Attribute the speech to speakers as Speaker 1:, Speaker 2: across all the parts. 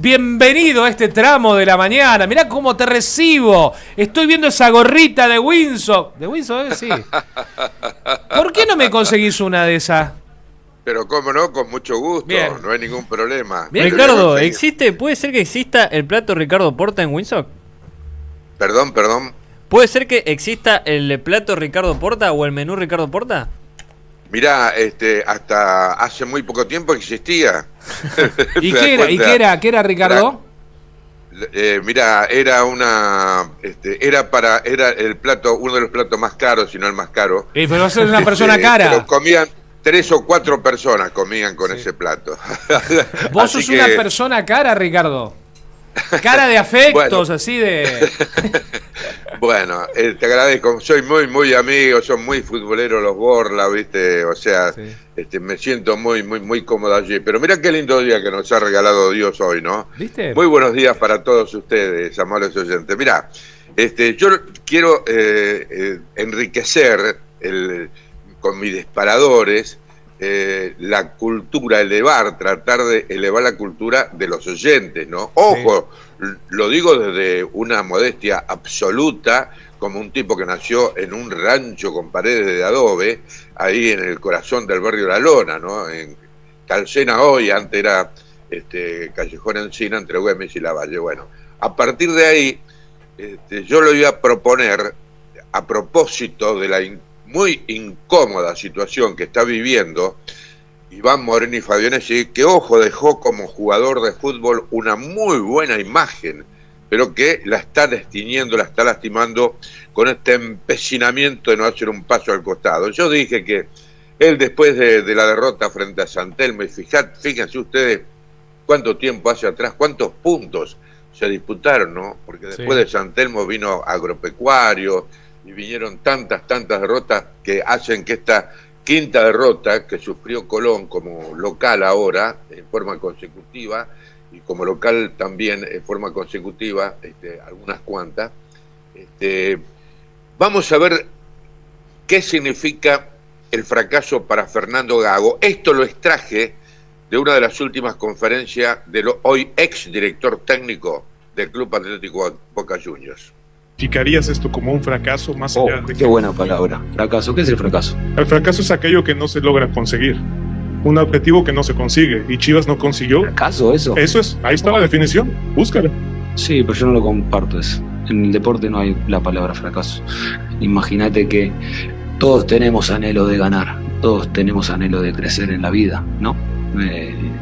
Speaker 1: Bienvenido a este tramo de la mañana. Mirá cómo te recibo. Estoy viendo esa gorrita de Windsor. ¿De Windsor? Sí. ¿Por qué no me conseguís una de esas?
Speaker 2: Pero cómo no, con mucho gusto,
Speaker 1: Bien.
Speaker 2: no hay ningún problema.
Speaker 1: Bien.
Speaker 3: Ricardo, ¿puede ser que exista el plato Ricardo Porta en Windsor?
Speaker 2: Perdón.
Speaker 3: ¿Puede ser que exista el plato Ricardo Porta o el menú Ricardo Porta?
Speaker 2: Mirá, hasta hace muy poco tiempo existía.
Speaker 1: ¿Y qué era? ¿Qué era, Ricardo?
Speaker 2: Mirá, era el plato, uno de los platos más caros, si no el más caro.
Speaker 1: Pero vos sos una persona cara.
Speaker 2: Pero comían 3 o 4 personas comían con ese plato.
Speaker 1: Vos sos una persona cara, Ricardo. Cara de afectos, bueno. Así de...
Speaker 2: Bueno, te agradezco. Soy muy amigo, son muy futboleros los Borla, ¿viste? O sea, sí. Me siento muy cómodo allí. Pero mira qué lindo día que nos ha regalado Dios hoy, ¿no?
Speaker 1: ¿Viste?
Speaker 2: Muy buenos días para todos ustedes, amables oyentes. Mirá, yo quiero enriquecer con mis disparadores la cultura, tratar de elevar la cultura de los oyentes, ¿no? Ojo, sí. Lo digo desde una modestia absoluta, como un tipo que nació en un rancho con paredes de adobe, ahí en el corazón del barrio La Lona, ¿no? En Calcena hoy, antes era Callejón Encina, entre Güemes y Lavalle. Bueno, a partir de ahí, yo lo iba a proponer a propósito de la muy incómoda situación que está viviendo Iván Moreno y Fabianesi, que ojo, dejó como jugador de fútbol una muy buena imagen, pero que la está destiñendo, la está lastimando con este empecinamiento de no hacer un paso al costado. Yo dije que él, después de la derrota frente a San Telmo, y fíjense ustedes cuánto tiempo hace atrás, cuántos puntos se disputaron, ¿no? Porque después de San Telmo vino Agropecuario, y vinieron tantas derrotas que hacen que esta quinta derrota que sufrió Colón como local ahora, en forma consecutiva, y como local también en forma consecutiva, algunas cuantas, vamos a ver qué significa el fracaso para Fernando Gago. Esto lo extraje de una de las últimas conferencias del hoy ex director técnico del Club Atlético Boca Juniors.
Speaker 4: ¿Calificarías esto como un fracaso más allá de
Speaker 5: qué buena palabra? Fracaso, ¿qué es el fracaso?
Speaker 4: El fracaso es aquello que no se logra conseguir, un objetivo que no se consigue, y Chivas no consiguió.
Speaker 5: ¿Fracaso eso?
Speaker 4: Eso es, ahí está la definición, búscala.
Speaker 5: Sí, pero yo no lo comparto eso. En el deporte no hay la palabra fracaso. Imagínate que todos tenemos anhelo de ganar, todos tenemos anhelo de crecer en la vida, ¿no?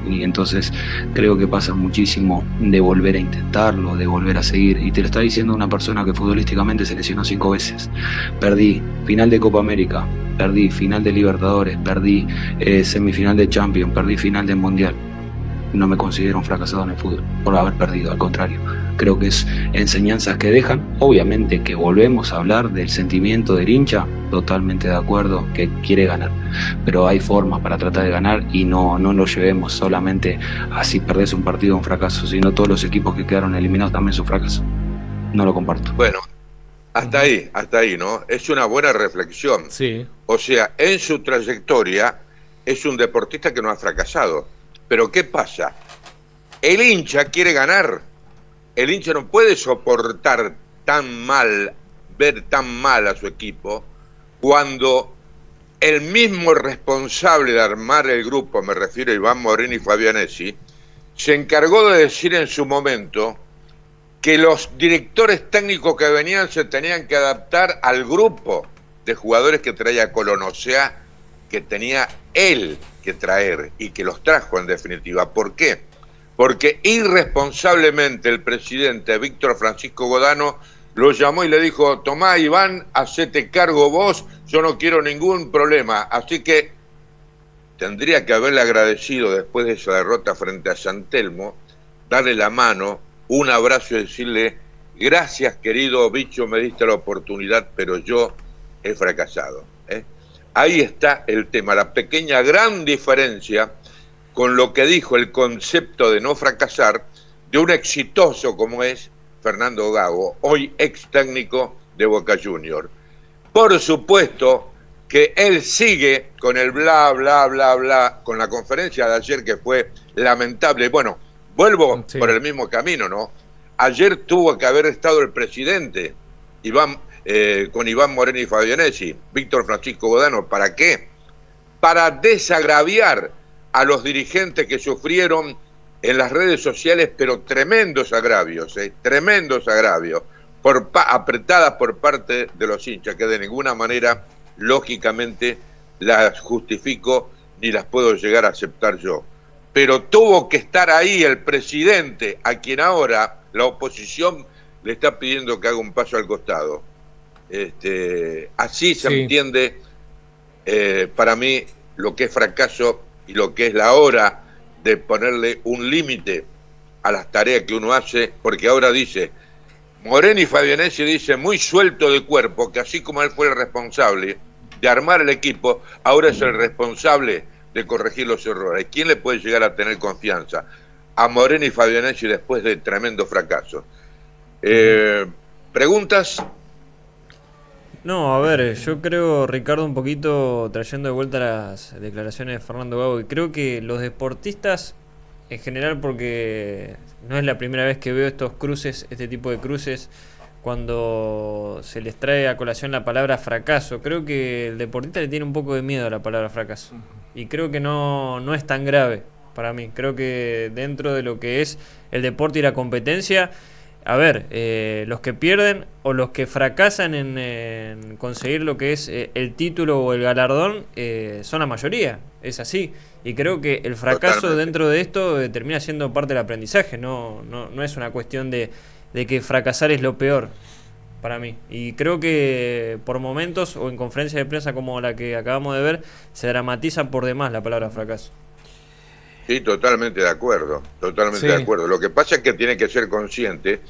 Speaker 5: Y entonces creo que pasa muchísimo de volver a intentarlo, de volver a seguir, y te lo está diciendo una persona que futbolísticamente se lesionó 5 veces. Perdí final de Copa América, perdí final de Libertadores, perdí semifinal de Champions, perdí final del Mundial. No me considero un fracasado en el fútbol por haber perdido, al contrario, creo que es enseñanzas que dejan. Obviamente que volvemos a hablar del sentimiento del hincha, totalmente de acuerdo, que quiere ganar, pero hay formas para tratar de ganar, y no lo llevemos solamente a si perdés un partido un fracaso, sino todos los equipos que quedaron eliminados también son fracaso. No lo comparto.
Speaker 2: Bueno, hasta ahí, ¿no? Es una buena reflexión.
Speaker 1: Sí.
Speaker 2: O sea, en su trayectoria es un deportista que no ha fracasado. Pero ¿qué pasa? El hincha quiere ganar. El hincha no puede soportar ver tan mal a su equipo, cuando el mismo responsable de armar el grupo, me refiero a Iván Moreno y Fabianesi, se encargó de decir en su momento que los directores técnicos que venían se tenían que adaptar al grupo de jugadores que traía Colón, o sea, que tenía él que traer, y que los trajo en definitiva. ¿Por qué? Porque irresponsablemente el presidente Víctor Francisco Godano lo llamó y le dijo: tomá, Iván, hacete cargo vos, yo no quiero ningún problema. Así que tendría que haberle agradecido, después de esa derrota frente a San Telmo, darle la mano, un abrazo y decirle: gracias, querido bicho, me diste la oportunidad, pero yo he fracasado. Ahí está el tema, la pequeña gran diferencia con lo que dijo el concepto de no fracasar de un exitoso como es Fernando Gago, hoy ex técnico de Boca Juniors. Por supuesto que él sigue con el bla, bla, bla, bla, con la conferencia de ayer que fue lamentable. Bueno, Vuelvo
Speaker 1: Sí.
Speaker 2: por el mismo camino, ¿no? Ayer tuvo que haber estado el presidente con Iván Moreno y Fabianesi, Víctor Francisco Godano. ¿Para qué? Para desagraviar a los dirigentes que sufrieron en las redes sociales, pero tremendos agravios, apretadas por parte de los hinchas, que de ninguna manera, lógicamente, las justifico ni las puedo llegar a aceptar yo. Pero tuvo que estar ahí el presidente, a quien ahora la oposición le está pidiendo que haga un paso al costado. Así se entiende para mí lo que es fracaso y lo que es la hora de ponerle un límite a las tareas que uno hace, porque ahora dice, Moreno y Fabianesi dice muy suelto de cuerpo, que así como él fue el responsable de armar el equipo, ahora es el responsable de corregir los errores. ¿Quién le puede llegar a tener confianza? A Moreno y Fabianesi después de tremendo fracaso. ¿Preguntas?
Speaker 3: No, a ver, yo creo, Ricardo, un poquito trayendo de vuelta las declaraciones de Fernando Gago, y creo que los deportistas, en general, porque no es la primera vez que veo estos cruces, este tipo de cruces, cuando se les trae a colación la palabra fracaso, creo que el deportista le tiene un poco de miedo a la palabra fracaso, y creo que no es tan grave para mí. Creo que dentro de lo que es el deporte y la competencia, a ver, los que pierden o los que fracasan en conseguir lo que es el título o el galardón son la mayoría, es así. Y creo que el fracaso
Speaker 2: Totalmente.
Speaker 3: dentro de esto termina siendo parte del aprendizaje, no es una cuestión de que fracasar es lo peor para mí. Y creo que por momentos o en conferencias de prensa como la que acabamos de ver, se dramatiza por demás la palabra fracaso.
Speaker 2: Sí, totalmente de acuerdo, de acuerdo. Lo que pasa es que tiene que ser consciente.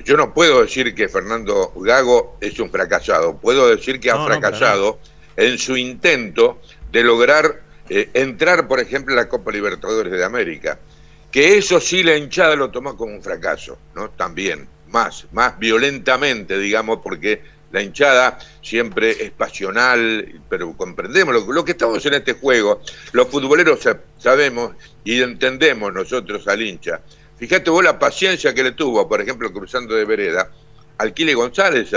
Speaker 2: Yo no puedo decir que Fernando Gago es un fracasado, puedo decir que ha fracasado en su intento de lograr entrar, por ejemplo, en la Copa Libertadores de América, que eso sí la hinchada lo toma como un fracaso, ¿no? También, más violentamente, digamos, porque la hinchada siempre es pasional, pero comprendemos lo que estamos en este juego. Los futboleros sabemos y entendemos nosotros al hincha. Fíjate vos la paciencia que le tuvo, por ejemplo, cruzando de vereda, al Kile González,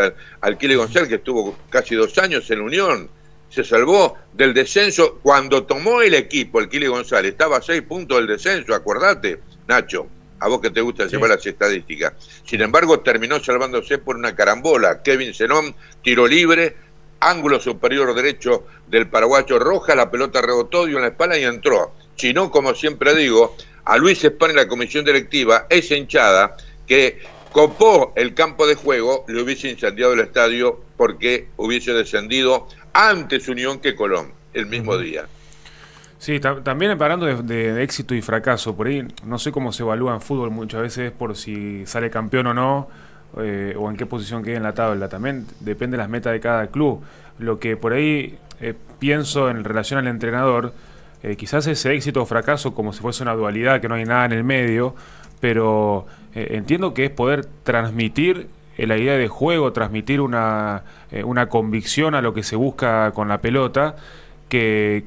Speaker 2: que estuvo casi 2 años en Unión, se salvó del descenso cuando tomó el equipo. El Kile González estaba a 6 puntos del descenso, acordate, Nacho, a vos que te gusta llevar las estadísticas. Sin embargo, terminó salvándose por una carambola. Kevin Zenón, tiro libre, ángulo superior derecho del paraguayo Rojas, la pelota rebotó, dio en la espalda y entró. Si no, como siempre digo, a Luis Espán en la comisión directiva, esa hinchada que copó el campo de juego, le hubiese incendiado el estadio porque hubiese descendido antes Unión que Colón, el mismo día.
Speaker 4: Sí, también hablando de éxito y fracaso, por ahí no sé cómo se evalúa en fútbol muchas veces por si sale campeón o no, o en qué posición queda en la tabla. También depende de las metas de cada club. Lo que por ahí pienso en relación al entrenador, quizás ese éxito o fracaso como si fuese una dualidad, que no hay nada en el medio, pero entiendo que es poder transmitir la idea de juego, transmitir una convicción a lo que se busca con la pelota, que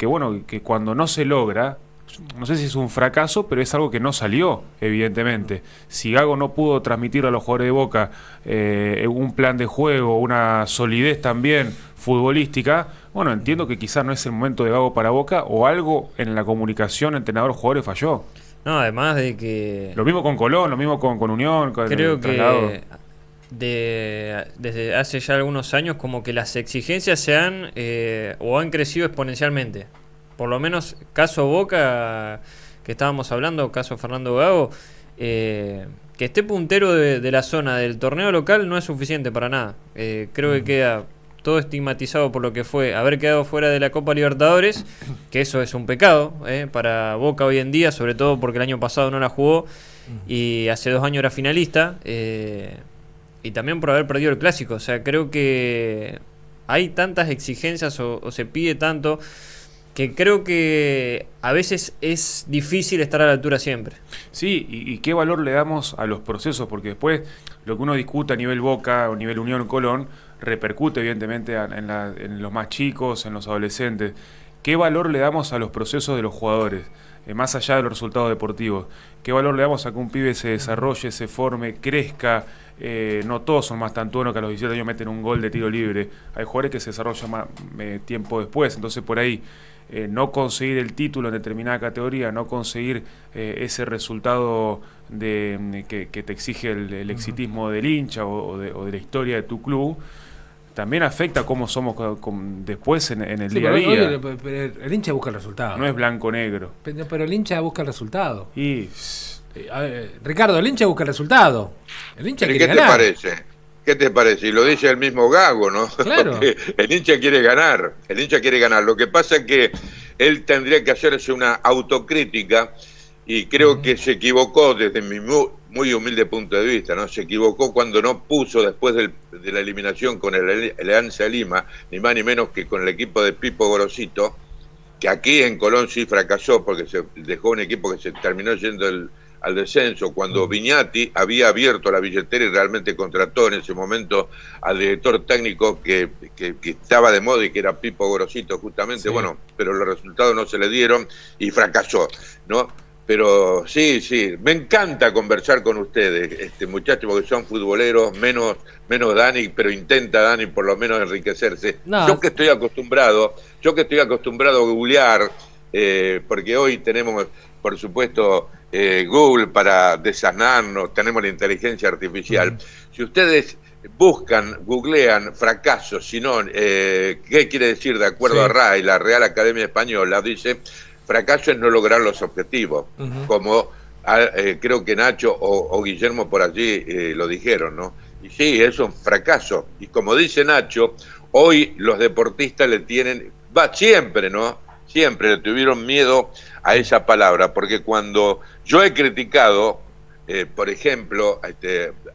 Speaker 4: cuando no se logra, no sé si es un fracaso, pero es algo que no salió, evidentemente. Si Gago no pudo transmitir a los jugadores de Boca un plan de juego, una solidez también futbolística, bueno, entiendo que quizás no es el momento de Gago para Boca, o algo en la comunicación entrenador-jugadores falló.
Speaker 3: No, además de que...
Speaker 4: Lo mismo con Colón, lo mismo con Unión.
Speaker 3: Creo que desde hace ya algunos años como que las exigencias se han crecido exponencialmente. Por lo menos caso Boca, que estábamos hablando, caso Fernando Gago, que esté puntero de la zona del torneo local no es suficiente para nada. Creo que queda todo estigmatizado por lo que fue haber quedado fuera de la Copa Libertadores, que eso es un pecado para Boca hoy en día, sobre todo porque el año pasado no la jugó y hace 2 años era finalista, y también por haber perdido el Clásico. O sea, creo que hay tantas exigencias o se pide tanto, que creo que a veces es difícil estar a la altura siempre.
Speaker 4: Sí, y qué valor le damos a los procesos, porque después lo que uno discute a nivel Boca o nivel Unión Colón repercute evidentemente en los más chicos, en los adolescentes. ¿Qué valor le damos a los procesos de los jugadores? más allá de los resultados deportivos. ¿Qué valor le damos a que un pibe se desarrolle, se forme, crezca? No todos son más tan buenos que a los 17 años meten un gol de tiro libre. Hay jugadores que se desarrollan más tiempo después. Entonces, por ahí, no conseguir el título en determinada categoría, no conseguir ese resultado que te exige el exitismo del hincha o de la historia de tu club, también afecta cómo somos después en el día a día.
Speaker 1: Pero el hincha busca el resultado.
Speaker 4: No es blanco-negro.
Speaker 1: Pero el hincha busca el resultado.
Speaker 4: Y...
Speaker 1: A ver, Ricardo, el hincha busca el resultado. El hincha quiere
Speaker 2: ¿Qué
Speaker 1: ganar.
Speaker 2: te parece? ¿Qué te parece? Y lo dice el mismo Gago, ¿no?
Speaker 1: Claro.
Speaker 2: Porque el hincha quiere ganar. El hincha quiere ganar. Lo que pasa es que él tendría que hacerse una autocrítica y creo que se equivocó desde mi muy humilde punto de vista, ¿no? Se equivocó cuando no puso después de la eliminación con el Alianza Lima, ni más ni menos que con el equipo de Pipo Gorosito, que aquí en Colón sí fracasó porque se dejó un equipo que se terminó yendo al descenso, cuando Viñati había abierto la billetera y realmente contrató en ese momento al director técnico que estaba de moda y que era Pipo Gorosito justamente, sí. Bueno, pero los resultados no se le dieron y fracasó, ¿no? Pero sí, me encanta conversar con ustedes, muchachos, porque son futboleros, menos Dani, pero intenta Dani por lo menos enriquecerse. No. Yo que estoy acostumbrado a googlear, porque hoy tenemos, por supuesto, Google para desasnarnos, tenemos la inteligencia artificial. Si ustedes googlean fracaso, ¿qué quiere decir de acuerdo a RAI, la Real Academia Española? Dice, fracaso es no lograr los objetivos, como creo que Nacho o Guillermo por allí lo dijeron, ¿no? Y sí, es un fracaso. Y como dice Nacho, hoy los deportistas siempre, ¿no? Siempre le tuvieron miedo a esa palabra, porque cuando yo he criticado, por ejemplo,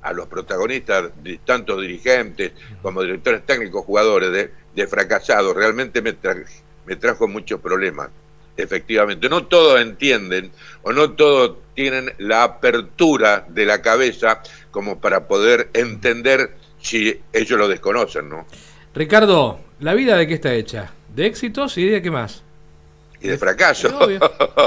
Speaker 2: a los protagonistas, tanto dirigentes como directores técnicos, jugadores de fracasados, realmente me trajo muchos problemas. Efectivamente, no todos entienden o no todos tienen la apertura de la cabeza como para poder entender si ellos lo desconocen, ¿no?
Speaker 1: Ricardo, ¿la vida de qué está hecha? ¿De éxitos y de qué más?
Speaker 2: Y de fracaso.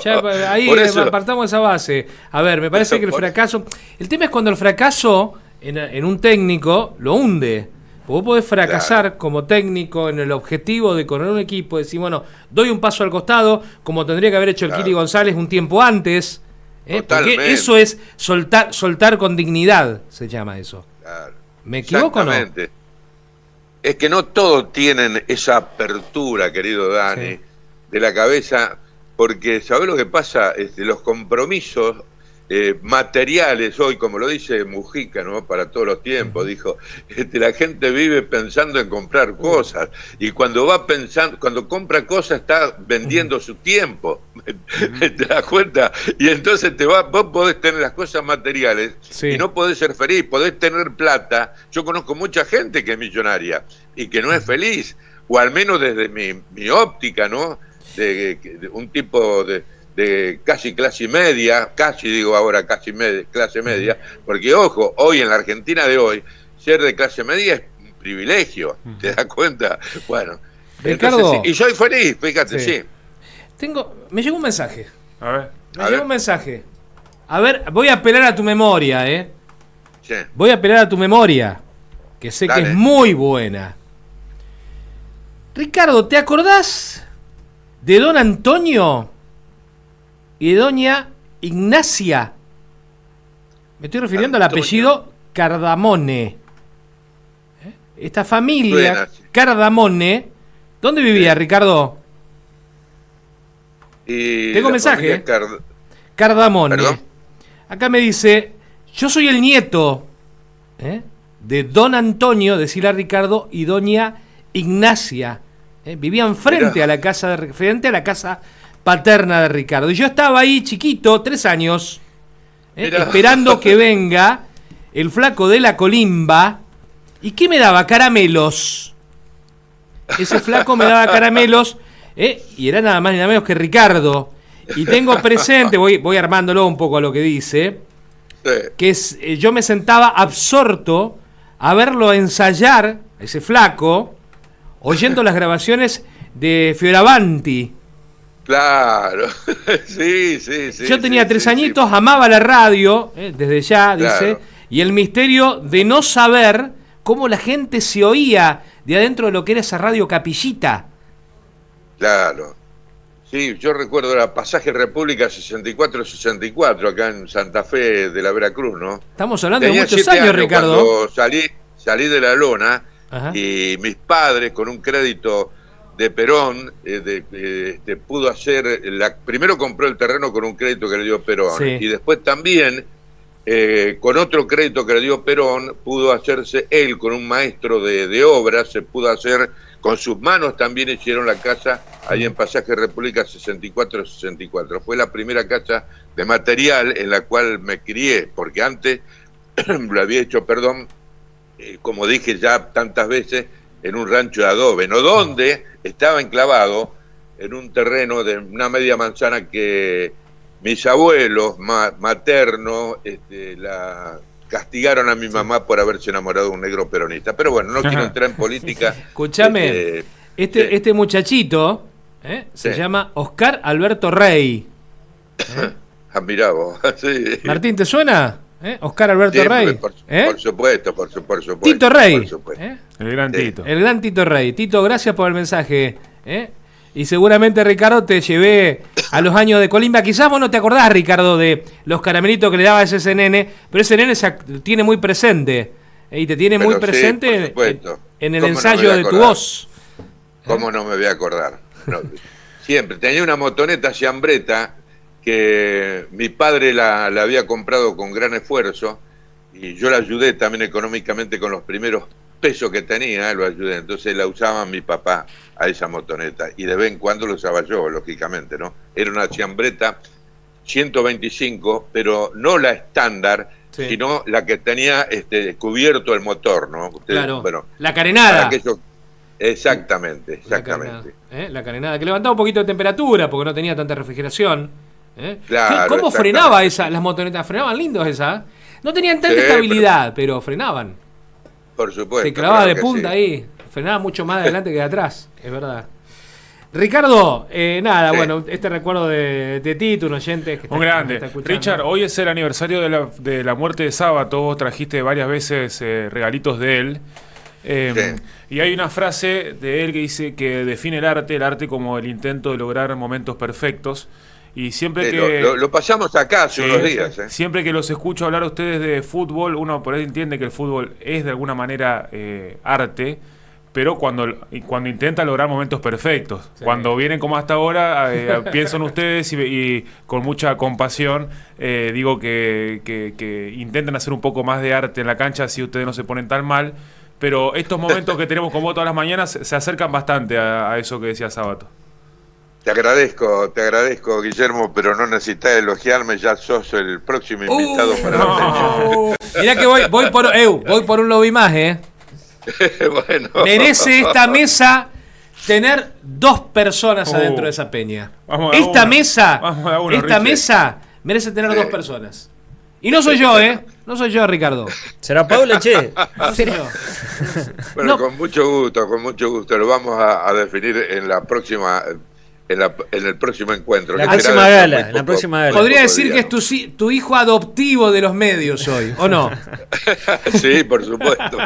Speaker 1: Ya, ahí apartamos esa base. A ver, me parece que el fracaso... El tema es cuando el fracaso en un técnico lo hunde. Vos podés fracasar como técnico en el objetivo de correr un equipo, decir, bueno, doy un paso al costado, como tendría que haber hecho el Kili González un tiempo antes. Porque eso es soltar con dignidad, se llama eso.
Speaker 2: Claro.
Speaker 1: ¿Me equivoco o no?
Speaker 2: Es que no todos tienen esa apertura, querido Dani, de la cabeza, porque ¿sabés lo que pasa? Los compromisos materiales hoy, como lo dice Mujica, ¿no? Para todos los tiempos, dijo, la gente vive pensando en comprar cosas, y cuando compra cosas está vendiendo su tiempo, ¿te das cuenta? Y entonces vos podés tener las cosas materiales y no podés ser feliz, podés tener plata. Yo conozco mucha gente que es millonaria y que no es feliz, o al menos desde mi óptica, ¿no? De un tipo de casi clase media, clase media, porque ojo, hoy en la Argentina de hoy, ser de clase media es un privilegio, ¿te das cuenta? Bueno,
Speaker 1: Ricardo,
Speaker 2: entonces, y soy feliz, fíjate, sí.
Speaker 1: Me llegó un mensaje.
Speaker 4: A ver.
Speaker 1: Llegó un mensaje. A ver, voy a apelar a tu memoria,
Speaker 2: Sí.
Speaker 1: Voy a apelar a tu memoria, que sé que es muy buena. Ricardo, ¿te acordás de don Antonio y doña Ignacia? Me estoy refiriendo al apellido Cardamone. Esta familia Cardamone, ¿dónde vivía, Ricardo? Tengo mensaje. Cardamone. ¿Perdón? Acá me dice, yo soy el nieto de don Antonio, decirle a Ricardo, y doña Ignacia. Vivían frente a la casa paterna de Ricardo. Y yo estaba ahí chiquito, 3 años, esperando que venga el flaco de la colimba. ¿Y qué me daba? Caramelos. Ese flaco me daba caramelos, y era nada más ni nada menos que Ricardo. Y tengo presente, voy armándolo un poco a lo que dice, que yo me sentaba absorto a verlo ensayar, ese flaco, oyendo las grabaciones de Fioravanti.
Speaker 2: Claro, sí.
Speaker 1: Yo tenía 3 añitos,
Speaker 2: Sí.
Speaker 1: amaba la radio, desde ya, dice,
Speaker 2: Claro.
Speaker 1: y el misterio de no saber cómo la gente se oía de adentro de lo que era esa radio Capillita.
Speaker 2: Claro. Sí, yo recuerdo la Pasaje República 64-64, acá en Santa Fe de la Veracruz, ¿no?
Speaker 1: Estamos hablando
Speaker 2: Tenía
Speaker 1: de muchos
Speaker 2: 7
Speaker 1: años, Ricardo.
Speaker 2: Cuando salí de la lona.
Speaker 1: Ajá.
Speaker 2: Y mis padres, con un crédito de Perón, pudo hacer, primero compró el terreno con un crédito que le dio Perón,
Speaker 1: Sí.
Speaker 2: y después también, con otro crédito que le dio Perón, pudo hacerse él, con un maestro de obras, se pudo hacer, con sus manos también hicieron la casa, ahí en Pasaje República 64-64. Fue la primera casa de material en la cual me crié, porque antes lo había hecho, como dije ya tantas veces, en un rancho de adobe, ¿no? Donde estaba enclavado en un terreno de una media manzana que mis abuelos maternos la castigaron a mi mamá por haberse enamorado de un negro peronista. Pero bueno, no quiero entrar en política.
Speaker 1: Escúchame, este muchachito se
Speaker 2: Sí.
Speaker 1: llama Oscar Alberto Rey.
Speaker 2: Mirá vos, sí.
Speaker 1: Martín, ¿te suena? Oscar Alberto
Speaker 2: Sí,
Speaker 1: Rey.
Speaker 2: por supuesto, por supuesto.
Speaker 1: Tito Rey.
Speaker 2: Por supuesto.
Speaker 4: El gran
Speaker 2: Sí.
Speaker 4: Tito.
Speaker 1: El gran Tito Rey. Tito, gracias por el mensaje. Y seguramente, Ricardo, te llevé a los años de Colimba. Quizás vos no te acordás, Ricardo, de los caramelitos que le daba ese nene, pero ese nene se tiene muy presente. Y te tiene
Speaker 2: Pero
Speaker 1: muy
Speaker 2: sí,
Speaker 1: presente
Speaker 2: por supuesto.
Speaker 1: en el
Speaker 2: ¿Cómo no me
Speaker 1: ensayo
Speaker 2: voy a
Speaker 1: de tu
Speaker 2: acordar?
Speaker 1: voz.
Speaker 2: ¿Cómo no me voy a acordar? No, siempre. Tenía una motoneta Ciambretta que mi padre la había comprado con gran esfuerzo y yo la ayudé también económicamente con los primeros pesos que tenía, lo ayudé. Entonces la usaba mi papá a esa motoneta y de vez en cuando lo usaba yo, lógicamente, ¿no? Era una Ciambretta 125, pero no la estándar,
Speaker 1: Sí.
Speaker 2: sino la que tenía cubierto el motor, ¿no? Ustedes,
Speaker 1: Claro.
Speaker 2: bueno,
Speaker 1: La carenada.
Speaker 2: para aquellos- Exactamente.
Speaker 1: La carenada, que levantaba un poquito de temperatura porque no tenía tanta refrigeración.
Speaker 2: Claro,
Speaker 1: ¿Cómo
Speaker 2: exactamente.
Speaker 1: frenaba las motonetas? Frenaban lindos esas. No tenían tanta
Speaker 2: Sí,
Speaker 1: estabilidad, pero frenaban.
Speaker 2: Por supuesto.
Speaker 1: Te clavaba
Speaker 2: claro
Speaker 1: de
Speaker 2: que
Speaker 1: punta
Speaker 2: sí.
Speaker 1: ahí. Frenaba mucho más de adelante que de atrás, es verdad. Ricardo, nada,
Speaker 2: Sí.
Speaker 1: bueno, este recuerdo de Tito, un oyente que
Speaker 4: Un grande.
Speaker 1: está escuchando.
Speaker 4: Richard, hoy es el aniversario de la muerte de Sábato. Vos trajiste varias veces regalitos de él.
Speaker 2: Sí.
Speaker 4: Y hay una frase de él que dice que define el arte como el intento de lograr momentos perfectos. Y siempre
Speaker 2: Sí,
Speaker 4: que...
Speaker 2: lo pasamos acá hace
Speaker 4: Sí,
Speaker 2: unos días.
Speaker 4: Siempre que los escucho hablar a ustedes de fútbol, uno por ahí entiende que el fútbol es de alguna manera arte, pero cuando intenta lograr momentos perfectos,
Speaker 1: Sí.
Speaker 4: cuando vienen como hasta ahora, pienso en ustedes y con mucha compasión digo que intenten hacer un poco más de arte en la cancha, si ustedes no se ponen tan mal, pero estos momentos que tenemos con vos todas las mañanas se acercan bastante a eso que decía Sábato.
Speaker 2: Te agradezco, Guillermo, pero no necesitas elogiarme, ya sos el próximo invitado para la fecha.
Speaker 1: Mirá que voy por un lobby más,
Speaker 2: Bueno.
Speaker 1: Merece esta mesa tener 2 personas adentro de esa peña.
Speaker 4: Vamos a dar
Speaker 1: Esta
Speaker 4: uno.
Speaker 1: mesa,
Speaker 4: Vamos a dar uno,
Speaker 1: esta
Speaker 4: Richard.
Speaker 1: mesa merece tener
Speaker 2: Sí.
Speaker 1: 2 personas. Y no soy yo, no soy yo, Ricardo.
Speaker 3: ¿Será Paula, che?
Speaker 1: No soy yo.
Speaker 2: Bueno,
Speaker 1: No.
Speaker 2: con mucho gusto. Lo vamos a definir en la próxima, en el próximo encuentro.
Speaker 3: La
Speaker 2: que
Speaker 3: próxima
Speaker 2: será dentro de
Speaker 3: gala,
Speaker 2: muy
Speaker 3: la
Speaker 2: poco-
Speaker 3: próxima gala.
Speaker 2: muy
Speaker 1: Podría
Speaker 2: pocos
Speaker 1: decir que
Speaker 2: días,
Speaker 1: es tu hijo adoptivo de los medios hoy, ¿o no?
Speaker 2: ¿no? Sí, por supuesto.